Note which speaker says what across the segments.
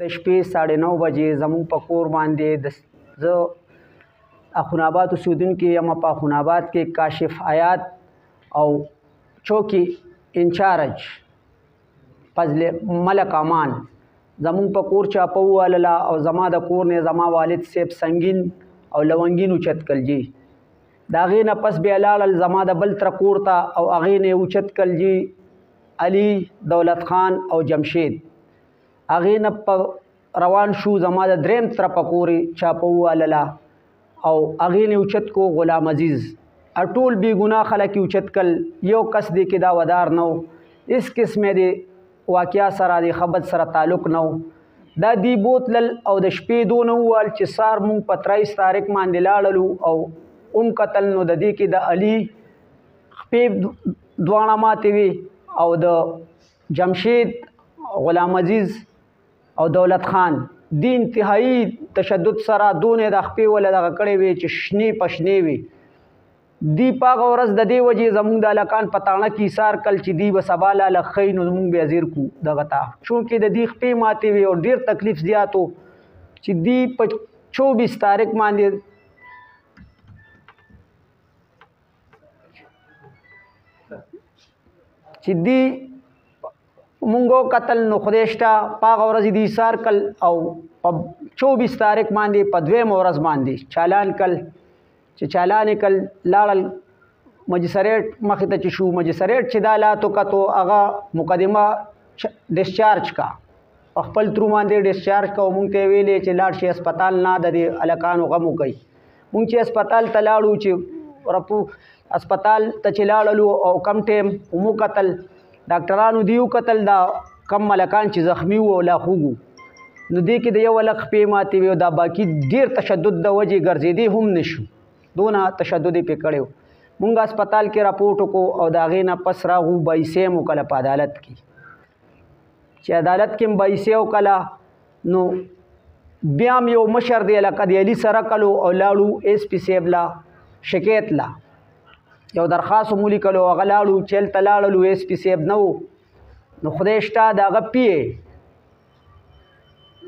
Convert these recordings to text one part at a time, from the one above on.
Speaker 1: د شپې 9:30 بجې زموږ په کور باندې زه اخوناباد اوسېدونکی یم. په اخوناباد کې کاشف حیات او چوکي انچارج فضل ملک امان زموږ په کور چاپه ووالله او زما د کور نه زما والد صاحب سنگین او لونګین اوچت کړل جي. د هغې نه پس بیا لاړل زما د بل تره کور ته او هغې نه یې اوچت کړل جي علي دولت خان او جمشید. هغې نه روان شو زما د دریم تره په کور یې چاپه ووالله او هغې نه اوچت کو غلام عزیز. ټول بې ګناه خلک یې اوچت کړل. یو کس دی کې دا ودار نه و، هېڅ قسمه د واقعیا سره د خبر سره تعلق نه و. دا دی بوتلل او د شپې دونه وویل چې سار مونږ په 23 تاریخ باندې لاړلو او کتل نو د دې کې د علي خپې دواړه ماتې وي او د جمشید غلام عزیز او دولت خان دی انتهایی تشدد سره دونه د خپې ولا دغه کړې وي چې شنې پشنې وي. دی په هغه ورځ د دې وجې زموږ د هلکان په تاڼه کې ایثار کړل چې دی به سبا لاله ښیي نو زموږ بیا ځیر کړو دغه ته. چونکې د دې خپې ماتې وي او ډېر تکلیف زیات و چې دی په 24 تاریخ باندې چې دی مونږ قتل نو خدای شته په هغه ورځ د ایثار کړل او په 24 تاریخ باندې په 2 ورځ باندې چالان کړل. چې چالان یې کړل لاړل مجسریټ مخې ته چې شو مجسریټ چې دا لاتو کتو هغه مقدمه ډسچارج کا په خپل ترو باندې ډسچارج کا. مونږ ته ویلې چې لاړ شي هسپتال نه د دې هلکانو غم وکړي. مونږ چې هسپتال ته لاړو چې رپو هسپتال ته چې لاړلو او کم ټیم مو قتل ډاکټرانو دیو قتل دا کم هلکان چې زخمی وو لا خوږو نو دې کې د یو هلک خپې ماتې وي او دا باقي ډېر تشدد د وجې ګرځېدی هم نشو دونه تشدد یې پې کړی و. مونږ هسپتال کې راپورټ وکړو او د هغې نه پس راغو بایسې مو کله په عدالت کې چې عدالت کې م بایسې وکړه نو بیا م یو مشر دی لکه د علي سره کلو او لاړو ایس پي صاحب لا شکایت لا یو درخواست مو لیکلو هغه لاړو چې هلته لاړلو ایس پي صاحب نه و نو خدای شته د هغه پی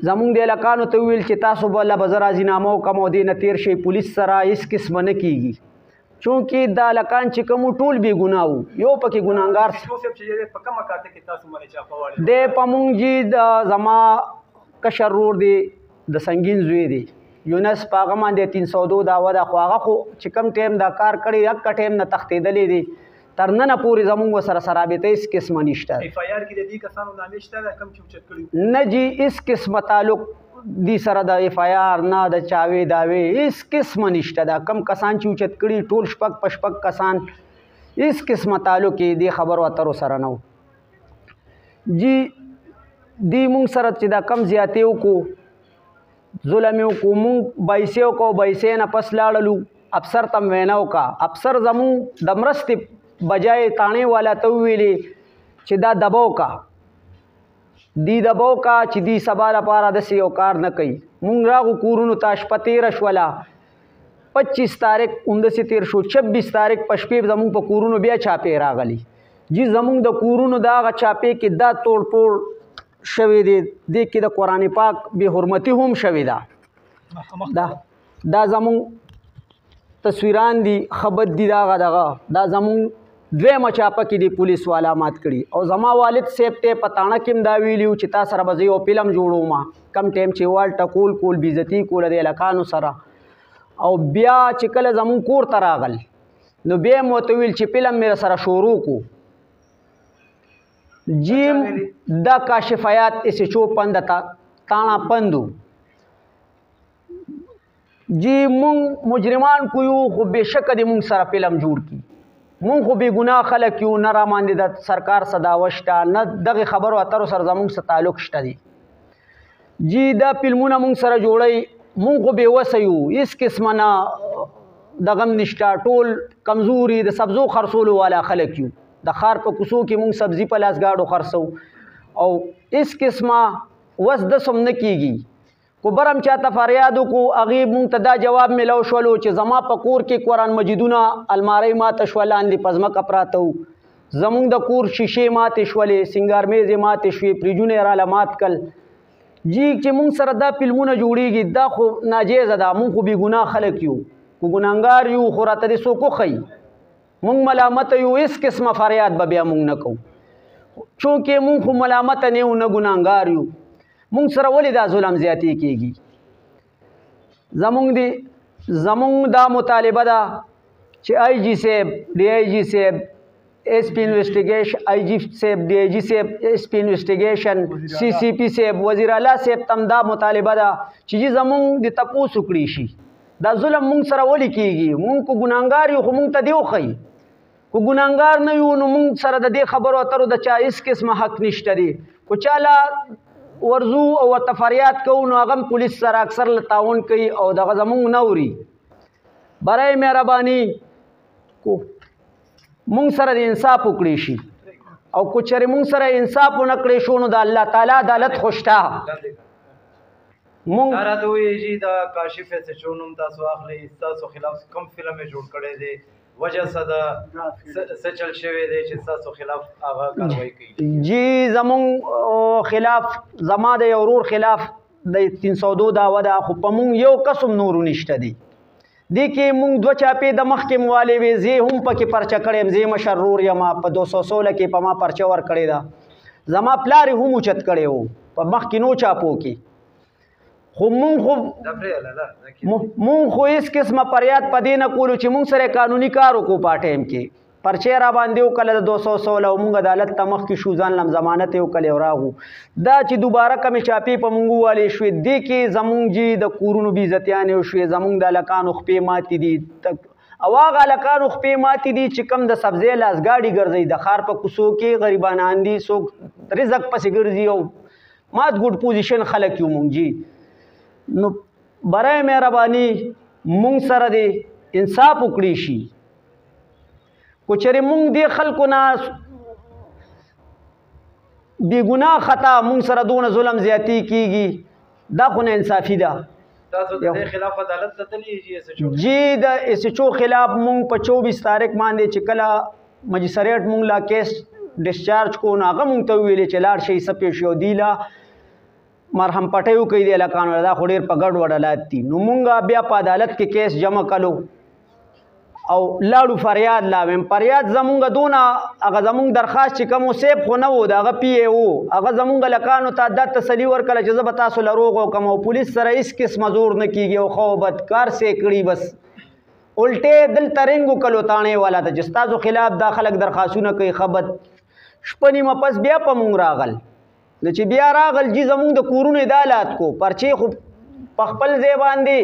Speaker 1: زمونږ د هلکانو ته وویل چې تاسو به الله به زه راضینامه وکړم او دې نه تېر شئ پولیس سره هېڅ قسمه نه کېږي. چونکې دا هلکان چې کوم ټول بې ګناه وو یو پکې ګناهګار دی په مونږ جي د زما کشر رور دی د سنګین زوی دی یونس په هغه باندې 302 دعوه ده خو هغه خو چې کم ټایم دا کار کړی هغه ټایم نه تښتېدلی دی تر ننه پورې زمونږ ورسره رابطه هېڅ قسمه نشته نه جي هېڅ قسمه تعلق دی سره د اف آی آر نه د چاوې داوې هېڅ قسمه نشته. دا کم کسان چې اوچت کړي ټول شپږ په شپږ کسان هېڅ قسمه تعلق یې دې خبرو اترو سره نه و. جي دی مونږ سره چې دا کم زیاتې وکړو ظلم یې وکړو مونږ بایسې وکړو بایسې نه پس لاړلو افسر ته م وینا وکړه. افسر زمونږ د مرستې بجای تاڼې والا ته وویلې چې دا دباو کا دی دباو کا چې دی سبا لپاره داسې یو کار نه کوي. مونږ راغو کورونو ته شپه تېره شوله 25 تاریخ همداسې تېر شو 26 تاریخ په شپې زمونږ په کورونو بیا چاپې راغلي. جي زمونږ د کورونو د هغه چاپې کې دا توړ پوړ شوی دی دې کې د قرآن پاک بې حرمتي هم شوې ده. دا زمونږ تصویران دي خبر دي دغه دا زمونږ دویمه چاپه کې دی پولیس والا مات کړي او زما والد صاحب ته په تاڼه کې م دا ویلي وو چې تا سره به زه یو فلم جوړوم کم ټایم چې وال ټکول کول بې عزتي کوله د هلکانو سره او بیا چې کله زمونږ کور ته راغل نو بیا یې م ورته ویل چې فلم مې سره شروع کړو. جیم دا کاشف حیات ایس ایچ او پند تاڼه پندو جی مونږ مجرمان کو یو خو بېشکه د مونږ سره فلم جوړ کړي مونږ خو بې ګناه خلک یو نه راباندې د سرکار څه دعوه شته نه دغې خبرو اترو سره زمونږ څه تعلق شته دی. جی دا فلمونه مونږ سره جوړوي مونږ خو بېوسه یو هېڅ قسمه نه دغه م نشته ټول کمزوري د سبزو خرڅولو والا خلک یو د ښار په کوڅو کې مونږ سبزي په لاس ګاډو خرڅو او هېڅ قسمه وس دسم نه کېږي. خو برم چاته فریاد وکړو هغې مونږ ته دا جواب میلو شولو چې زما په کور کې قرآن مجیدونه المارۍ ماته شوه لاندې په ځمکه پراته وو زمونږ د کور شیشې ماتې شولې سنګار میزې ماتې شوې فریجونه یې راله مات کړل جی چې مونږ سره دا فلمونه جوړیږي دا خو ناجیزه ده، مونږ خو بې ګناه خلک یو، خو ګناهګار یو، خو راته دې څوک وښیي مونږ ملامته یو، هېڅ قسمه فریاد به بیا مونږ نه کوو، چونکې مونږ خو ملامته نه یو نه ګناهګار یو. مونږ سره ولې دا ظلم زیاتې کېږي؟ زمونږ دا مطالبه ده چې آی جي صاحب، ډي آی جي صاحب، ایس پی انویسټیګیشن، آی جي صاحب، ډي آی جي صاحب، ایس پی انویسټیګیشن، سی سی پی صاحب، وزیر اعلی صاحب تم دا مطالبه ده چې زمونږ د تپوس وکړي شي دا ظلم مونږ سره ولې کېږي؟ مونږ کو ګناهګار یو خو مونږ ته دې وښیي، کو ګناهګار نه یو نو مونږ سره د دې خبرو اترو د چا هېڅ قسمه حق نشته دی. کو چاله ورځو او ورته فریاد کوو نو هغه پولیس سره اکثر له تعاون کوي او دغه زمونږ نه اوري. برای مهرباني مونږ سره د انصاف وکړی شي، او کو چېرې مونږ سره انصاف ونه کړی شو نو د الله تعالی عدالت خو شته.
Speaker 2: مونږ راته وایي دا کاشف ایس ایچ او نوم تاسو اخلئ، ستاسو خلاف کوم فلم یې جوړ کړی دی، وجه څه ده، څه چل شوی دی چې ستاسو خلاف هغه کاروایي کوي؟
Speaker 1: جی زمونږ خلاف، زما د یو ورور خلاف د 302 دعوه ده، خو په مونږ یو کس هم نورو نشته دی. دې کې مونږ دوه چاپې د مخکې موالې وې، زه هم پکې پرچه کړی یم، زه مشر ورور یم، په 216 کې په ما پرچه ورکړې ده، زما پلار یې هم اوچت کړی و په مخکینو چاپو کې. خو مونږ خو هېڅ قسمه فریاد په دې نه کولو چې مونږ سره قانوني کار وکړو. په ټایم کې پرچې را باندې وکړله د 216 او مونږ عدالت ته مخکې شو، ځان لم ضمانت یې وکړلې او راغو. دا چې دوباره کمې چاپې په مونږ ووالې شوې، دې کې زمونږ جي د کورونو بېعزتیانې وشوې، زمونږ د هلکانو خپې ماتې دي، او هغه هلکانو خپې ماتې دي چې کم د سبزۍ لاسګاډي ګرځوي، د ښار په کوڅو کې غریبانان دي، څوک رزق پسې ګرځي او مات ګوډ پوزیشن خلک یو مونږ جي. نو برای مهرباني مونږ سره د انصاف وکړی شي. کو چېرې مونږ دې خلکو نه بې ګناه خطا مونږ سره دونه ظلم زیاتې کېږي، دا خو نه انصافي ده.
Speaker 2: تاسو د دې خلاف عدالت ته تللی جی ایس ایچ او؟
Speaker 1: جی د ایس ایچ او خلاف مونږ په 24 تاریخ باندې چې کله مجسټریټ مونږ لا کیس ډسچارج کو نو هغه مونږ ته ویلې چې لاړ شئ څه پیښ شو، دی لا مرهم پټۍ وکړي د هلکانو دا خو ډېر په ګډ وډ حالات دي. نو مونږ بیا په عدالت کې کیس جمع کړو او لاړو فریاد لاویم. فریاد زمونږ دونه هغه زمونږ درخواست چې کوم سیب خو نه و، د هغه پی ای و، هغه زمونږ هلکانو ته دا تسلي ورکړله چې زه به تاسو له روغ وکړم او پولیس سره هېڅ قسمه زور نه کېږي او ښه بدکار سې کړي. بس الټې دلته رنګ وکړلو تاڼې والا ته چې ستاسو خلاف دا خلک درخواستونه کوي. ښه بد شپه نیمه پس بیا په مونږ راغل، نو چې بیا راغل جي زمونږ د کورونو عدالت کو، پرچې خو په خپل ځای باندې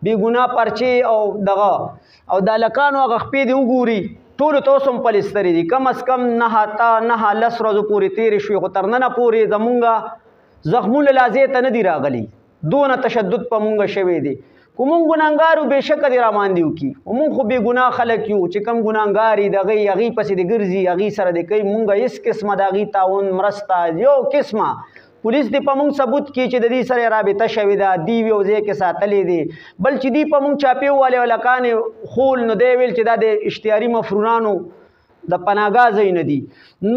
Speaker 1: بې ګناه پرچې او دغه او د هلکانو هغه خپې دې وګوري، ټولو ته اوس هم پلسترې دي، کم از کم 9 تا 9 10 ورځو پورې تېرې شوې، خو تر ننه پورې زمونږ زخمونه لازې ته نه دي راغلي، دونه تشدد په مونږ شوی دی. خو مونږ ګناهګار یو، بېشکه دې راماندې وکړي، خو مونږ خو بې ګناه خلک یو چې کم ګناهګار یي د هغې پسې دې ګرځي، هغې سره دې کوي. مونږ هېڅ قسمه د هغې تعاون مرسته یو قسمه پولیس دې په مونږ ثبوت کړي چې د دې سره رابطه شوې ده، دی یو ځای کې ساتلې دي. بل چې دی په مونږ چاپې ووالې هلکانې خول، نو دی ویل چې دا د اشتهاري مفرونانو د پناهګاه ځای نه دي.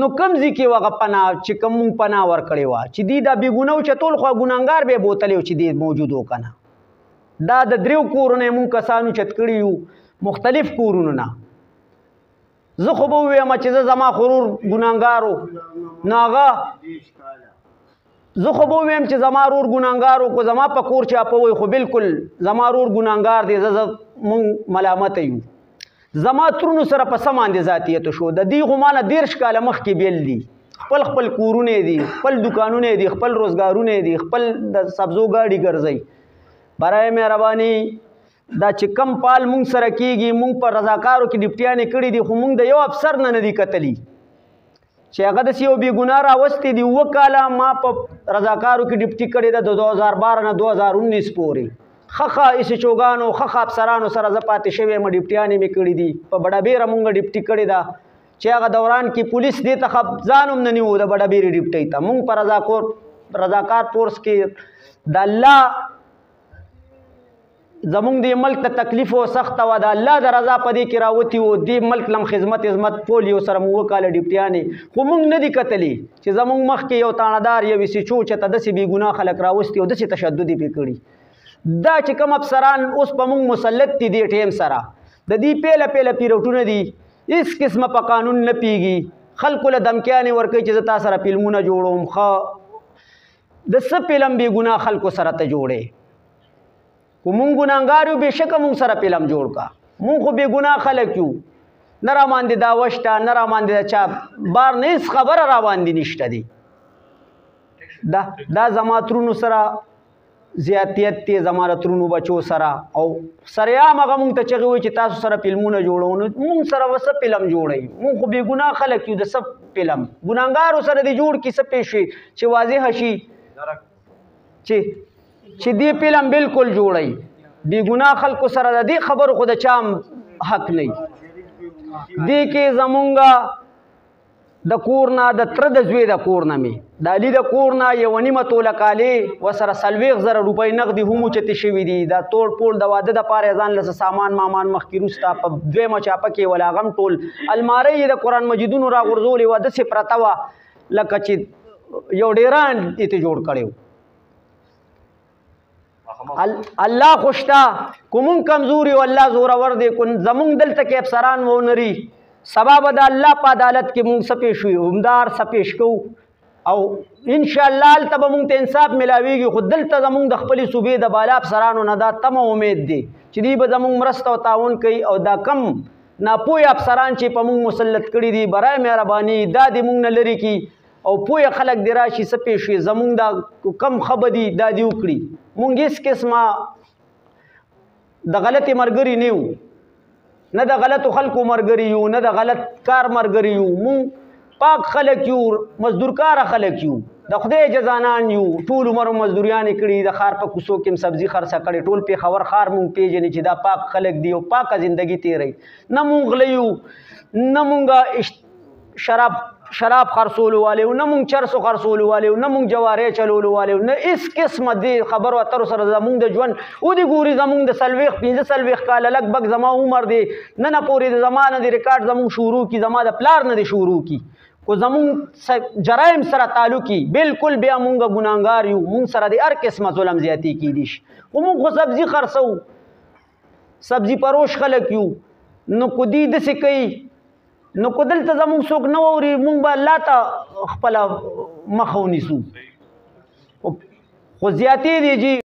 Speaker 1: نو کوم ځای کې هغه پناه چې کوم مونږ پناه ورکړې وه چې دی دا بې ګناه و چې ټول خو ګناهګار به یې بوتلی و چې دی موجود و که نه. دا د 3 کورونه یې مونږ کسانو چت کړي یو، مختلف کورونو نه. زه خو به ووایم چې زه زما خو ورور ګناهګار و، نو هغه زه خو به ووایم چې زما ورور ګناهګار و، خو زما په کور چاپوئ، خو بلکل زما ورور ګناهګار دی، مونږ ملامته یو. زما ترونو سره په څه باندې ذاتیت شو، د دې خو مانه 13 کاله مخکې بیل دي، خپل خپل کورونه دي، خپل دکانونه دي، خپل روزګارونه دي، خپل د سبزو گاډي ګرځي. برای مهرباني دا چې کم پال مونږ سره کېږي، مونږ په رضاکارو کې ډپټیانې کړي دي، خو مونږ د یو افسر نه دي کتلي چې هغه داسې یو بې ګناه راوستې دي. 7 کاله ما په رضاکارو کې ډپټي کړې ده، د 2012 نه 2019 پورې. ښه ایس ایچ اوګانو ښه افسرانو سره زه پاتې شوی یم، ډپټیانې مې کړي دي. په بډابیره مونږ ډپټي کړې ده چې هغه دوران کې پولیس دې ته ځان هم نه نیو د بډابیرې ډپټۍ ته. مونږ په رضاکار فورس کې د الله زمونږ دې ملک ته تکلیف او سخته وه د الله د رضا په دې کې راوتي وو دې ملک لم خدمت ټول یو سره مو 2 کاله ډیپټیانې خو موږ نه دي کتلی چې زمونږ مخکې یو تاڼهدار یو سیچو چې ته داسې بې ګناه خلک راوستي او داسې تشدد یې پرې کړي دا چې کوم افسران اوس په موږ مسلط دي دې ټیم سره د دې پیله پیله پیروټونه دي هېڅ قسمه په قانون نه پیږي خلکو له دمکیانې ورکوي چې زه تا سره فلمونه جوړوم ښه د څه فلم بې ګناه خلکو سره ته جوړې خو مونږ ګناهګار یو بېشکه مونږ سره فلم جوړ کا مونږ خو بې ګناه خلک یو نه راباندې دعوه شته نه راباندې د چا بار نه هېڅ خبره راباندې نشته دی دا زما ترونو سره زیاتیت دی زما د ترونو بچو سره او سریعام هغه مونږ ته چغې وایي چې تاسو سره فلمونه جوړو نو مونږ سره به څه فلم جوړوي مونږ خو بې ګناه خلک یو د څه فلم ګناهګارو سره دې جوړ کړي څه پېښ شي چې واضحه شي چې دې فلم بالکل جوړی بې ګناه خلکو سره د دې خبرو خو د چا حق نه دې کې زمونږ د کور نه د تره د زوی د کور نه مې د علي د کور نه 1.5 توله کالې ورسره 40,000 روپۍ نغدي هم اوچتې شوي دي دا ټول ټول د واده دپاره یې ځان له سامان مامان مخکې وروسته په 2مه چاپه کې ول هغه هم ټول المارۍ یې د قرآن مجیدونو راغورځولې وه داسې پرته وه لکه چې یو ډیران یې ته جوړ کړی و الله خوشتا کوم کمزوري او الله زورور دی کو زمونږ دلته کې افسران و نری سبب د الله په عدالت کې مونږ سپېښ وي همدار سپېښ کوو او ان شاء الله هلته به مونږ ته انصاف ملاویږي خو دلته زمونږ د خپلې صوبې د بالا افسرانو نه دا تمه امید دی چې دوی به زمونږ مرسته او تعاون کوي او دا کم ناپوهه افسران چې په مونږ مسلط کړي دي برای مهرباني دا دې مونږ نه لرې کړي او پوهه خلک دې راشي څه پېښ وي زمونږ دا کم ښه به دي دا دې وکړي مونږ هېڅ قسمه د غلطې ملګري نه یو نه د غلطو خلکو ملګري یو نه د غلط کار ملګري یو مونږ پاک خلک یو مزدورکاره خلک یو د خدای جزانان یو ټول عمر مزدوریانې کړي د ښار په کوڅو کې هم سبزي خرڅه کړې ټول پېښور ښار مونږ پېژنې چې دا پاک خلک دي او پاکه زندګي تېروي نه مونږ غله یو نه مونږ شراب خرڅولو والے نه مونږ چرسو خرڅولو والے نه مونږ جوارې چلولو والے نه هېڅ قسمه دې خبرو اترو سره زمونږ د ژوند ودې ګوري زمونږ د 45 کاله لګ بګ زما عمر دی نن پورې د زما نه د ریکارډ زمونږ شروع کی زما د پلار نه دی شروع کی کو زمونږ جرایم سره تعلقي بالکل بیا مونږ ګناهګار یو مونږ سره د هر قسمه ظلم زیاتی کیدی شي خو مونږ خو سبزي خرڅو سبزي پروش خلک یو نو کو دې داسې کوي نو کو دلته زمونږ څوک نه اوري مونږ به الله ته خپله مخه ونیسو خو زیاتې دی جي